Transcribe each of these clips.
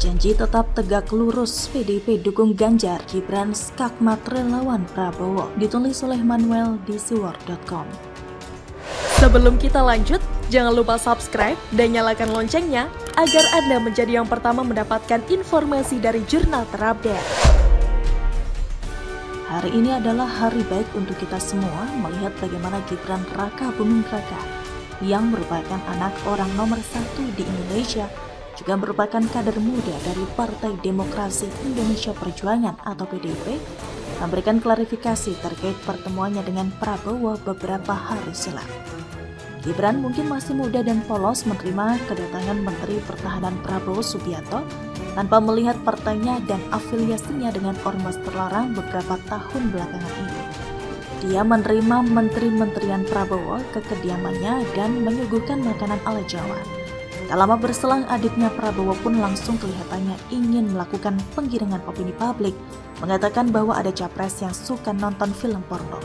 Janji tetap tegak lurus, PDIP dukung Ganjar, Gibran skakmat relawan Prabowo. Ditulis oleh Manuel di siwar.com. Sebelum kita lanjut, jangan lupa subscribe dan nyalakan loncengnya agar Anda menjadi yang pertama mendapatkan informasi dari jurnal terupdate. Hari ini adalah hari baik untuk kita semua melihat bagaimana Gibran Raka Buming Raka yang merupakan anak orang nomor 1 di Indonesia, juga merupakan kader muda dari Partai Demokrasi Indonesia Perjuangan atau PDIP, memberikan klarifikasi terkait pertemuannya dengan Prabowo beberapa hari silam. Gibran mungkin masih muda dan polos menerima kedatangan Menteri Pertahanan Prabowo Subianto tanpa melihat partainya dan afiliasinya dengan ormas terlarang beberapa tahun belakangan ini. Dia menerima menteri-menterian Prabowo ke kediamannya dan menyuguhkan makanan ala Jawa. Tak lama berselang, adiknya Prabowo pun langsung kelihatannya ingin melakukan penggiringan opini publik, mengatakan bahwa ada capres yang suka nonton film porno.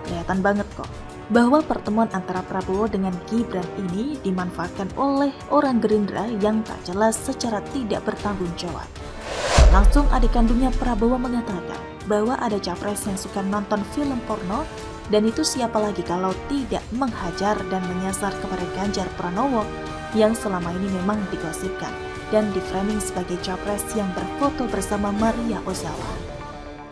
Kelihatan banget kok bahwa pertemuan antara Prabowo dengan Gibran ini dimanfaatkan oleh orang Gerindra yang tak jelas secara tidak bertanggung jawab. Langsung adik kandungnya Prabowo mengatakan bahwa ada capres yang suka nonton film porno, dan itu siapa lagi kalau tidak menghajar dan menyasar kepada Ganjar Pranowo yang selama ini memang digosipkan dan diframing sebagai capres yang berfoto bersama Maria Ozawa.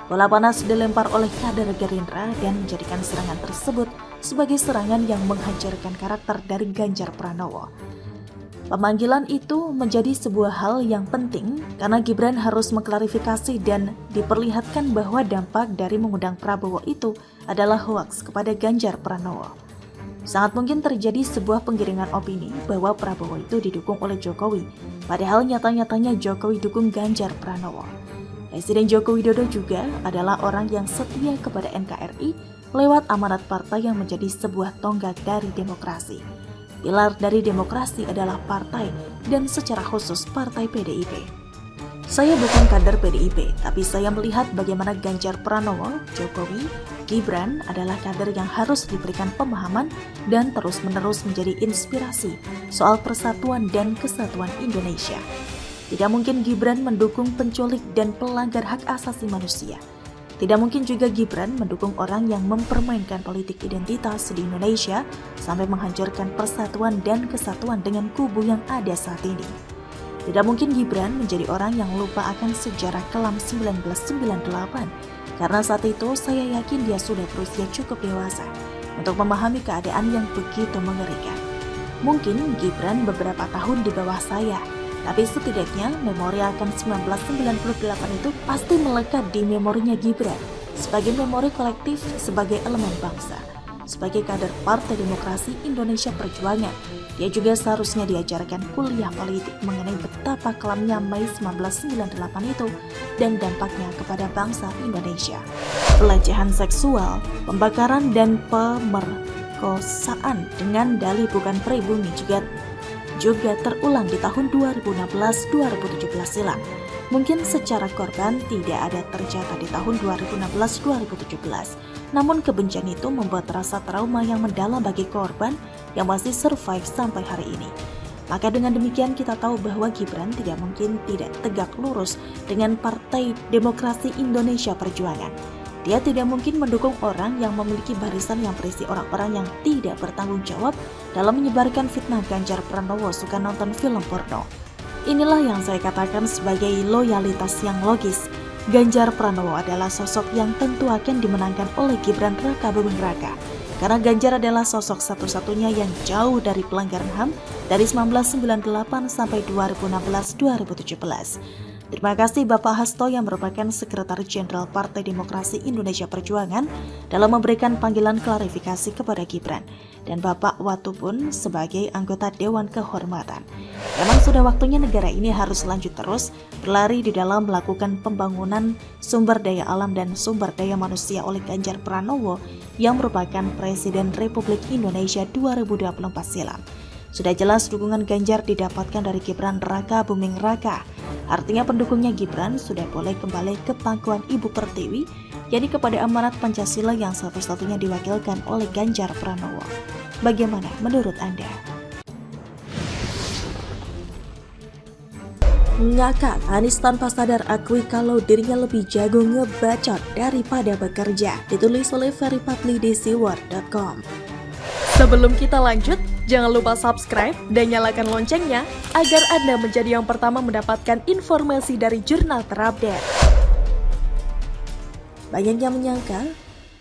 Bola panas dilempar oleh kader Gerindra dan menjadikan serangan tersebut sebagai serangan yang menghancurkan karakter dari Ganjar Pranowo. Pemanggilan itu menjadi sebuah hal yang penting karena Gibran harus mengklarifikasi dan diperlihatkan bahwa dampak dari mengundang Prabowo itu adalah hoaks kepada Ganjar Pranowo. Sangat mungkin terjadi sebuah penggiringan opini bahwa Prabowo itu didukung oleh Jokowi, padahal nyata-nyatanya Jokowi dukung Ganjar Pranowo. Presiden Joko Widodo juga adalah orang yang setia kepada NKRI lewat amanat partai yang menjadi sebuah tonggak dari demokrasi. Pilar dari demokrasi adalah partai dan secara khusus partai PDIP. Saya bukan kader PDIP, tapi saya melihat bagaimana Ganjar Pranowo, Jokowi, Gibran adalah kader yang harus diberikan pemahaman dan terus-menerus menjadi inspirasi soal persatuan dan kesatuan Indonesia. Tidak mungkin Gibran mendukung penculik dan pelanggar hak asasi manusia. Tidak mungkin juga Gibran mendukung orang yang mempermainkan politik identitas di Indonesia sampai menghancurkan persatuan dan kesatuan dengan kubu yang ada saat ini. Tidak mungkin Gibran menjadi orang yang lupa akan sejarah kelam 1998, karena saat itu saya yakin dia sudah berusia cukup dewasa untuk memahami keadaan yang begitu mengerikan. Mungkin Gibran beberapa tahun di bawah saya, tapi setidaknya memori akan 1998 itu pasti melekat di memorinya Gibran sebagai memori kolektif, sebagai elemen bangsa, sebagai kader Partai Demokrasi Indonesia Perjuangan. Dia juga seharusnya diajarkan kuliah politik mengenai betapa kelamnya Mei 1998 itu dan dampaknya kepada bangsa Indonesia. Pelecehan seksual, pembakaran dan pemerkosaan dengan dalih bukan pribumi juga terulang di tahun 2016-2017 silam. Mungkin secara korban tidak ada tercatat di tahun 2016-2017, namun kebencian itu membuat rasa trauma yang mendalam bagi korban yang masih survive sampai hari ini. Maka dengan demikian kita tahu bahwa Gibran tidak mungkin tidak tegak lurus dengan Partai Demokrasi Indonesia Perjuangan. Dia tidak mungkin mendukung orang yang memiliki barisan yang berisi orang-orang yang tidak bertanggung jawab dalam menyebarkan fitnah Ganjar Pranowo suka nonton film porno. Inilah yang saya katakan sebagai loyalitas yang logis. Ganjar Pranowo adalah sosok yang tentu akan dimenangkan oleh Gibran Raka Buming Raka, karena Ganjar adalah sosok satu-satunya yang jauh dari pelanggaran HAM dari 1998 sampai 2016-2017. Terima kasih Bapak Hasto yang merupakan Sekretaris Jenderal Partai Demokrasi Indonesia Perjuangan dalam memberikan panggilan klarifikasi kepada Gibran, dan Bapak Watubun sebagai anggota Dewan Kehormatan. Memang sudah waktunya negara ini harus lanjut terus berlari di dalam melakukan pembangunan sumber daya alam dan sumber daya manusia oleh Ganjar Pranowo yang merupakan Presiden Republik Indonesia 2024 silam. Sudah jelas dukungan Ganjar didapatkan dari Gibran Raka Buming Raka. Artinya pendukungnya Gibran sudah boleh kembali ke pangkuan Ibu Pertiwi, yakni kepada amanat Pancasila yang satu-satunya diwakilkan oleh Ganjar Pranowo. Bagaimana menurut Anda? Ngakak, Anies tanpa sadar akui kalau dirinya lebih jago ngebacot daripada bekerja. Ditulis oleh Ferry Patli di siwar.com. Sebelum kita lanjut, jangan lupa subscribe dan nyalakan loncengnya agar Anda menjadi yang pertama mendapatkan informasi dari jurnal terupdate. Banyak yang menyangka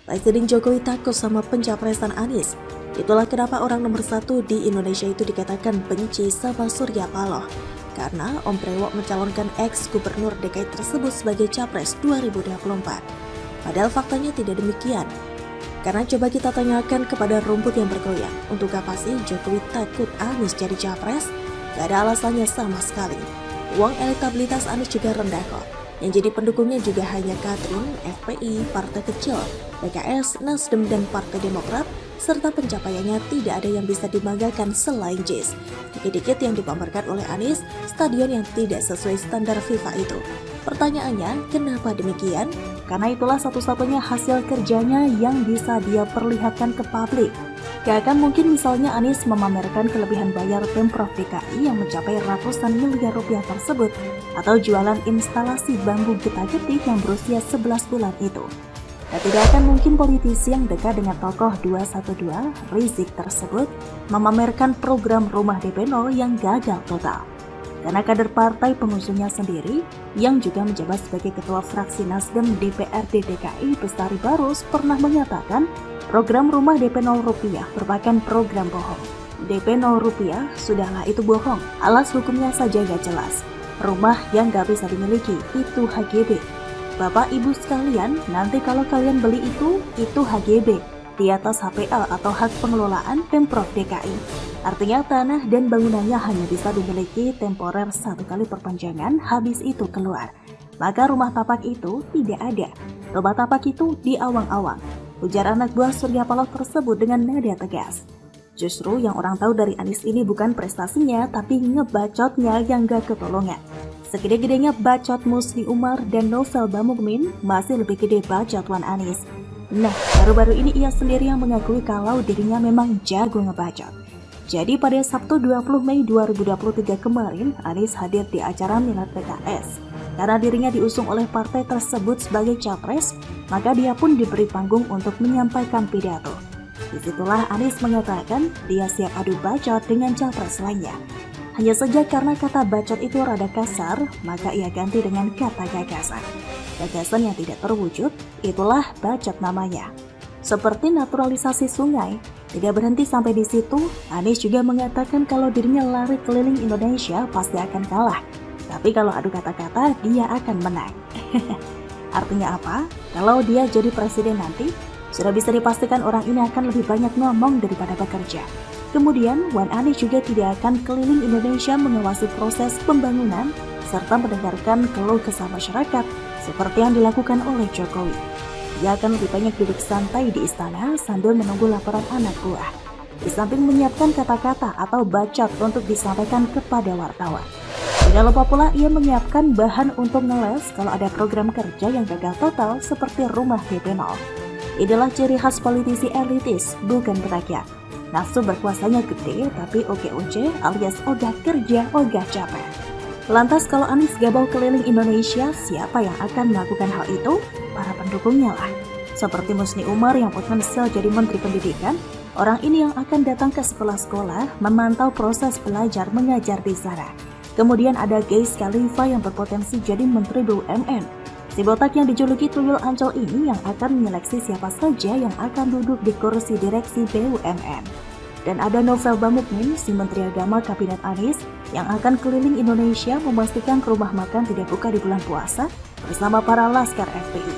Presiden Jokowi takut sama pencapresan Anies. Itulah kenapa orang nomor 1 di Indonesia itu dikatakan benci sama Surya Paloh. Karena Om Brewok mencalonkan ex-gubernur DKI tersebut sebagai capres 2024. Padahal faktanya tidak demikian. Karena coba kita tanyakan kepada rumput yang bergoyang, untuk apa sih Jokowi takut Anies jadi capres? Gak ada alasannya sama sekali. Uang elektabilitas Anies juga rendah kok. Yang jadi pendukungnya juga hanya Kadrun, FPI, partai kecil, PKS, Nasdem, dan Partai Demokrat, serta pencapaiannya tidak ada yang bisa dibanggakan selain JIS. Dikit-dikit yang dipamerkan oleh Anies, stadion yang tidak sesuai standar FIFA itu. Pertanyaannya, kenapa demikian? Karena itulah satu-satunya hasil kerjanya yang bisa dia perlihatkan ke publik. Gak akan mungkin misalnya Anies memamerkan kelebihan bayar Pemprov DKI yang mencapai ratusan miliar rupiah tersebut, atau jualan instalasi bambu getah-getih yang berusia 11 bulan itu. Dan tidak akan mungkin politisi yang dekat dengan tokoh 212 Rizik tersebut memamerkan program rumah DP 0 yang gagal total. Karena kader partai pengusungnya sendiri, yang juga menjabat sebagai ketua fraksi Nasdem DPRD DKI Bestari Barus pernah mengatakan program rumah DP 0 rupiah merupakan program bohong. DP 0 rupiah, sudahlah itu bohong, alas hukumnya saja gak jelas. Rumah yang gak bisa dimiliki, itu HGB. Bapak ibu sekalian, nanti kalau kalian beli itu HGB, di atas HPL atau hak pengelolaan Pemprov DKI. Artinya tanah dan bangunannya hanya bisa dimiliki temporer 1 kali perpanjangan, habis itu keluar. Maka rumah tapak itu tidak ada. Rumah tapak itu di awang-awang. Ujar anak buah Surya Paloh tersebut dengan nada tegas. Justru yang orang tahu dari Anies ini bukan prestasinya, tapi ngebacotnya yang gak ketolongan. Segede-gedenya bacot Musni Umar dan Novel Bamukmin, masih lebih gede bacot Wan Anies. Nah, baru-baru ini ia sendiri yang mengakui kalau dirinya memang jago ngebacot. Jadi pada Sabtu 20 Mei 2023 kemarin, Anies hadir di acara Milad PKS. Karena dirinya diusung oleh partai tersebut sebagai capres, maka dia pun diberi panggung untuk menyampaikan pidato. Disitulah Anies mengatakan dia siap adu bacot dengan capres lainnya. Hanya saja karena kata bacot itu rada kasar, maka ia ganti dengan kata gagasan. Gagasan yang tidak terwujud, itulah bacot namanya. Seperti naturalisasi sungai, tidak berhenti sampai di situ, Anies juga mengatakan kalau dirinya lari keliling Indonesia pasti akan kalah. Tapi kalau adu kata-kata, dia akan menang. Artinya apa? Kalau dia jadi presiden nanti, sudah bisa dipastikan orang ini akan lebih banyak ngomong daripada bekerja. Kemudian, Wan Anies juga tidak akan keliling Indonesia mengawasi proses pembangunan serta mendengarkan keluh kesah masyarakat seperti yang dilakukan oleh Jokowi. Dia akan lebih banyak duduk santai di istana sambil menunggu laporan anak buah. Di samping menyiapkan kata-kata atau bacot untuk disampaikan kepada wartawan. Tidak lupa pula ia menyiapkan bahan untuk ngeles kalau ada program kerja yang gagal total seperti rumah DP 0. Inilah ciri khas politisi elitis, bukan rakyat. Nafsu berkuasanya gede, tapi OGOC alias ogah kerja, ogah capek. Lantas kalau Anies gabau keliling Indonesia, siapa yang akan melakukan hal itu? Para pendukungnya lah. Seperti Musni Umar yang potensial jadi Menteri Pendidikan, orang ini yang akan datang ke sekolah-sekolah memantau proses belajar mengajar di sana. Kemudian ada Gais Khalifa yang berpotensi jadi Menteri BUMN. Si botak yang dijuluki Tuyul Ancol ini yang akan menyeleksi siapa saja yang akan duduk di kursi direksi BUMN. Dan ada Novel Bamukmin, si Menteri Agama Kabinet Anies, yang akan keliling Indonesia memastikan rumah makan tidak buka di bulan puasa bersama para laskar FPI.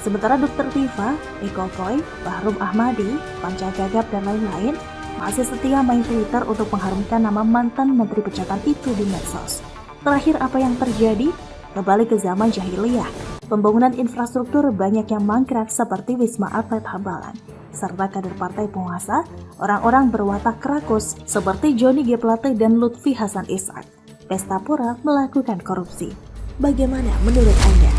Sementara Dr. Tifa, Eko Koy, Bahrum Ahmadi, Panca Gagap, dan lain-lain masih setia main Twitter untuk mengharumkan nama mantan Menteri Pejabat itu di medsos. Terakhir apa yang terjadi? Kembali ke zaman jahiliyah. Pembangunan infrastruktur banyak yang mangkrak seperti Wisma Atlet Hambalang. Serta kader partai penguasa, orang-orang berwatak rakus seperti Johnny G. Plate dan Lutfi Hasan Ishak. Pesta pura melakukan korupsi. Bagaimana menurut Anda?